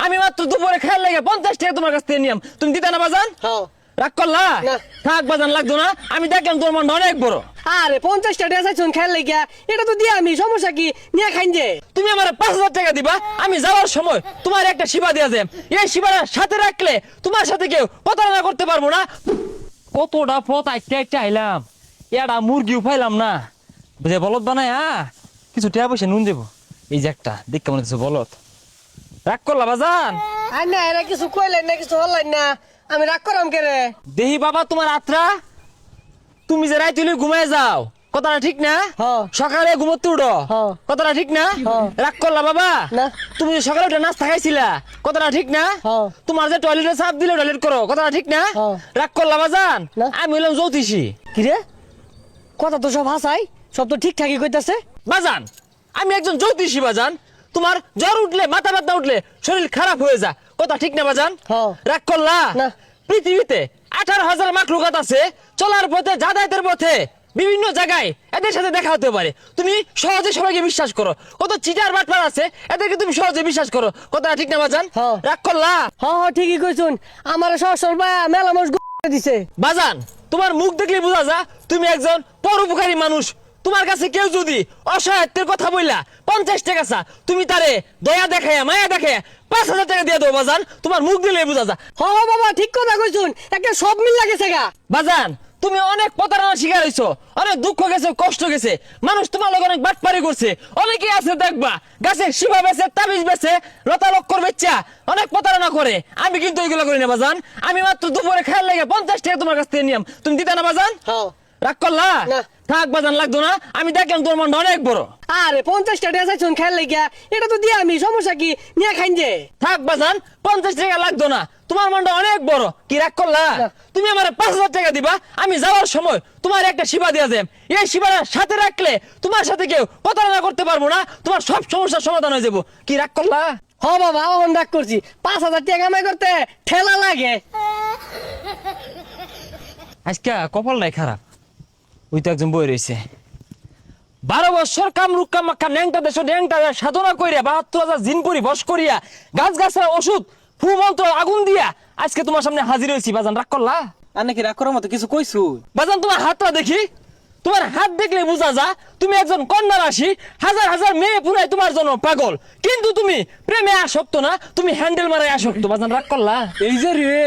আমি মাত্র দুপুরে খেয়াল লাগে 50 টাকা তোমার কাছ থেকে নিলাম, তুমি দিতে না বাজান? হ্যাঁ। রাগ করলা? না। থাক বাজান, লাগতো না। আমি দেখলাম তোমার মনটা অনেক বড়। আরে 50 টাকা চাইছুন খেয়াল লাগিয়া, এটা তো দিয়া আমি সমস্যা কি নিয়ে খাইন যে। তুমি আমার 5000 টাকা দিবা, আমি যাওয়ার সময় তোমার একটা সেবা দেওয়া যায়। এই সেবাটা সাথে রাখলে তোমার সাথে কেউ প্রতারণা করতে পারবো না। কতটা পথ আইতে আইলাম, এটা মুরগিও পাইলাম না। বুঝে বলদ বানায় কিছু টাকা পয়সা নুন দেবো। এই যে একটা দেখ কেমন কিছু বলদ। রাগ করলা বাজান? আর না এরা কিছু কইলেন না, কিছু হলেন না, আমি রাগ করাম কে রে? দেহি বাবা তোমার আত্রা, তুমি যে রাই তুলি ঘুমায় যাও, কথাটা ঠিক না? হ্যাঁ। সকালে ঘুমোতে উঠো, হ্যাঁ। কথাটা ঠিক না? হ্যাঁ। রাগ করলা বাবা? না। তুমি যে সকালে উঠে নাস্তা খাইছিলা, কথাটা ঠিক না? হ্যাঁ। তোমার যে টয়লেটে চাপ দিলে টয়লেট করো, কথাটা ঠিক না? হ্যাঁ। রাগ করলা বাজান? না। আমি হইলাম জ্যোতিষী। কি রে, কথা তো সব হাসাই, সব তো ঠিকঠাকই কইতাছে। বাজান আমি একজন জ্যোতিষী বাজান। তোমার জ্বর উঠলে, মাথা ব্যথা উঠলে শরীর খারাপ হয়ে যায়, কথা ঠিক না বাজান? হ্যাঁ। রাগ করলা? না। পৃথিবীতে 18,000 মাখলুকাত আছে, চলার পথে, যাতায়াতের পথে বিভিন্ন জায়গায় এদের সাথে দেখা হতে পারে। তুমি সহজে সবাইকে বিশ্বাস করো। কত চিটার বাটপার আছে, এদেরকে তুমি সহজে বিশ্বাস করো, কথা ঠিক না বাজান? হ্যাঁ। রাগ করলা? হ্যাঁ ঠিকই কইছুন, আমার সরসর মেলা মানুষ দিছে। বাজান তোমার মুখ দেখলে বোঝা যা তুমি একজন পরোপকারী মানুষ। তোমার কাছে কেউ যদি অসহায়ত্বের কথা বললা 50 টাকা চা, তুমি তারে দয়া দেখাইয়া, মায়া দেখাইয়া 5,000 টাকা দিয়ে দেবো বাজান। তোমার মুখ দিলে বোঝা যা। হ বাবা ঠিক কথা কইছুন, একটা সব মিল লাগেছে গা। বাজান তুমি অনেক প্রতারণা শিকার হইছো, অনেক দুঃখ গেছে, কষ্ট গেছে, মানুষ তোমার লগে অনেক বাটপারি করছে। অনেকেই আছে দেখবা গাছে শিবা বেছে, তাবিজ বেছে, লতা লক্কর বেচা অনেক প্রতারণা করে। আমি কিন্তু এগুলো করি না বাজান। আমি মাত্র দুপুরে খেয়াল লাগে 50 টাকা তোমার কাছ থেকে নিলাম, তুমি দিতে না বাজান? হ্যাঁ। রাগ করলা? না। থাক বাজান, লাগতো না। আমি দেখলাম তোমার মনটা অনেক বড়। আরে 50 টাকা চাইছুন খেয়াল লাগিয়া, এটা তো দিয়া আমি সমস্যা কি নিয়ে খাইন যে। থাক বাজান, 50 টাকা লাগতো না। তোমার মনটা অনেক বড়। কি রাগ করলা? না। তুমি আমার 5,000 টাকা দিবা, আমি যাওয়ার সময় তোমার একটা সেবা দেওয়া যায়। এই সেবাটা সাথে রাখলে তোমার সাথে কেউ প্রতারণা করতে পারবো না, তোমার সব সমস্যার সমাধান হয়ে যাবো। কি রাগ করলা? হ বাবা অহন রাগ করছি, 5,000 টাকা কামাই করতে ঠেলা লাগে। আজকে কপাল নাই খারাপ, ওই তো একজন বই রয়েছে। 12 বছর কামরুক কামাক্ষা ন্যাংটা দেশ ন্যাংটা সাধনা করিয়া 72,000 জিন পরি বস করিয়া গাছ গাছের ওষুধ ফু মন্ত্র আগুন দিয়া আজকে তোমার সামনে হাজির হয়েছি। বাজান রাগ করলা? আর নাকি রাগ করার মতো কিছু কইছু? বাজান তোমার হাতটা দেখি, তোমার হাত দেখলে বোঝা যা তুমি একজন কন্যা রাশি। হাজার হাজার মেয়ে পুরাই তোমার জন্য পাগল, কিন্তু তুমি প্রেমে আসক্ত না, তুমি হ্যান্ডেল মারায় আসক্ত। বাজান রাগ করলা? এই যে রে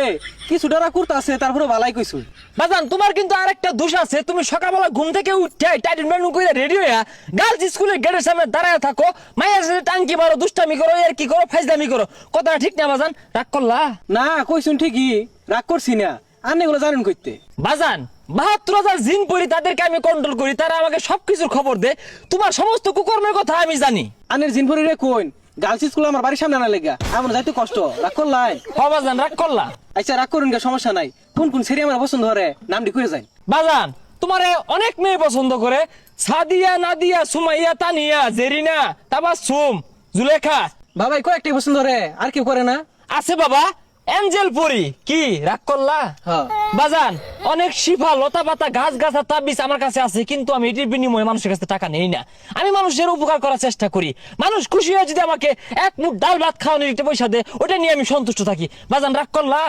কিছুটা রাগ করতে আছে, তারপরে ভালাই কইছু। বাজান তোমার কিন্তু আরেকটা দোষ আছে, তুমি সকালবেলা ঘুম থেকে উঠে টাইটেল মেনু করে রেডি হইয়া গার্লস স্কুলের গেটের সামনে দাঁড়ায় থাকো, মায়ের সাথে টাঙ্কি মারো, দুষ্টামি করো, এর কি করো, ফাইজলামি করো, কথাটা ঠিক না বাজান? রাগ করলা? না কইছুন ঠিকই, রাগ করছি না। আর এগুলো জানেন কইতে। বাজান 72,000 জিন পড়ি, তাদেরকে আমি কন্ট্রোল করি, তারা আমাকে সবকিছুর খবর দেয়। তোমার সমস্ত কুকর্মের কথা আমি জানি। আনের জিনপুরি রে কইন, গার্লস স্কুল আমার বাড়ির সামনে না লেগা, আমার যাইতে কষ্ট। রাগ করলাই? বাজান রাগ করলা? আচ্ছা রাগ করুন গে, সমস্যা নাই। কোন কোন সেরি আমার পছন্দ হরে নামটি কইরে যাই। বাজান তোমারে অনেক মেয়ে পছন্দ করে, সাদিয়া, নাদিয়া, সুমাইয়া, তানিয়া, জেরিনা, তাবাসসুম, জুলেখা। বাবাই কয়েকটাই পছন্দ হরে, আর কেউ করে না? আছে বাবা, এঞ্জেল পরি। কি রাগ করলা? হ্যাঁ। বাজান অনেক শিফা, লতা পাতা, গাছ গাছা, তাবিজ আমার কাছে আছে, কিন্তু আমি এটির বিনিময়ে মানুষের কাছে টাকা নেই না। আমি মানুষের উপকার করার চেষ্টা করি। মানুষ খুশি হয়ে যদি আমাকে এক মুঠ ডাল ভাত খাওয়ানোর একটা পয়সা দেয়, ওটা নিয়ে আমি সন্তুষ্ট থাকি। বাজান রাগ করলা?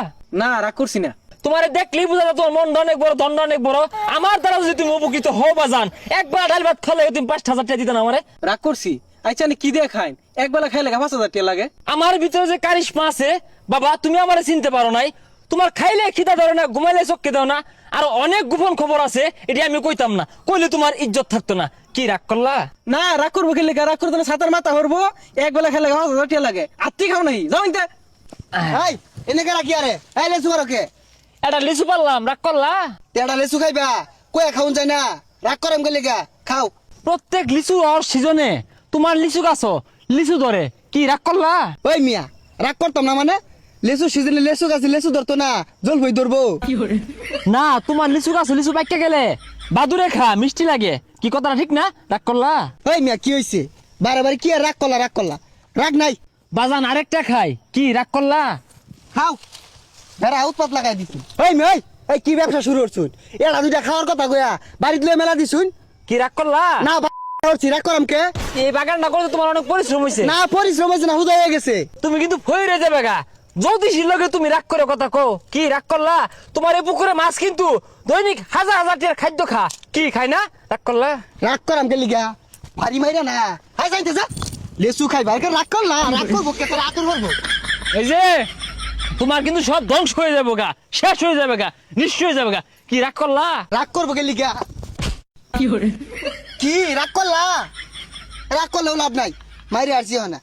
না রাগ করছি না। তোমার দেখলেই বোঝা যায় তোমার মনটা অনেক বড়, দণ্ড অনেক বড়। আমার দ্বারা যদি তুমি উপকৃত হও বাজান, একবার ডাল ভাত খালে তুমি 5,000 টাকা দিতে না আমারে? রাগ করছি? আচ্ছা কি দিয়ে খাইন? একবেলা খাইলে 5,000 টাকা লাগে। আমার ভিতরে যে কারিশমা আছে বাবা, তুমি আমারে চিনতে পারো নাই। তোমার খাইলে খিদা ধরে না, ঘুমাইলে চোখকে দাও না, আর অনেক গোপন খবর আছে, এটি আমি কইতাম না, কইলে তোমার ইজ্জত থাকতো না। কি রাগ করলা? না রাগ করবো খেলে, রাগ করতে না ছাতার মাথা হরবো। একবেলা খেলে 5,000 টাকা লাগে, আত্মি খাও নাই যাও ইনতে। এই এনে গেলা কি আরে? এই লেসু করকে? এটা লিচু পারলাম, রাগ করলা? তেডা লেসু খাইবা? কয়ে খাউন যায় না? রাগ করেন গেলে গা খাও। প্রত্যেক লিচু আর সিজনে তোমার লিচু গাছ লিচু ধরে, কি রাগ করলা? ওই মিয়া রাগ করতাম না মানে? লেসু সিজনে লেসু গাছে লেসু ধরতো না, জল বই ধরবো। না তোমার লিচু গাছ লিচু পাইকে গেলে বাদুরে খা, মিষ্টি লাগে। কি কথাটা ঠিক না? রাগ করলা? ওই মিয়া কি হইছে? বারে বারে কি আর রাগ করলা? রাগ করলা? রাগ নাই, বাজান আরেকটা খাই। কি রাগ করলা? খাও। বেড়া উৎপাত লাগাই দিছুন। ওই মিয়া এই কি ব্যবসা শুরু করছুন? এরা দুইটা খাওয়ার কথা কয়া বাড়িতে লয়ে মেলা দিছুন। কি রাগ করলা? না করছি রাগ করাম কে? এই বাগানটা করতে তোমার অনেক পরিশ্রম হয়েছে না পরিশ্রম হয়েছে না, হুদা হয়ে গেছে। তুমি কিন্তু ফইরে যাবে গা জ্যোতিষীর লগে তুমি রাগ করে কথা কও কি রাগ করলা তোমার এই পুকুরে মাছ কিন্তু দৈনিক হাজার হাজার টাকার খাদ্য খা কি খাই না রাগ করলা রাগ করাম কে লিগা? ভারী মাইরা না, হাই যাইতে যা। লেসু খাই ভাই, রাগ করলা, রাগ করবো কে? তোর আতুর করবো। এই যে তোমার কিন্তু সব ধ্বংস হয়ে যাবে গা শেষ হয়ে যাবে গা নিশ্চয় হয়ে যাবে গা কি রাগ করলা রাগ করবো কে লিগা? কি রাগ করলা? রাগ করলেও লাভ নাই, মাইরে আসছি না।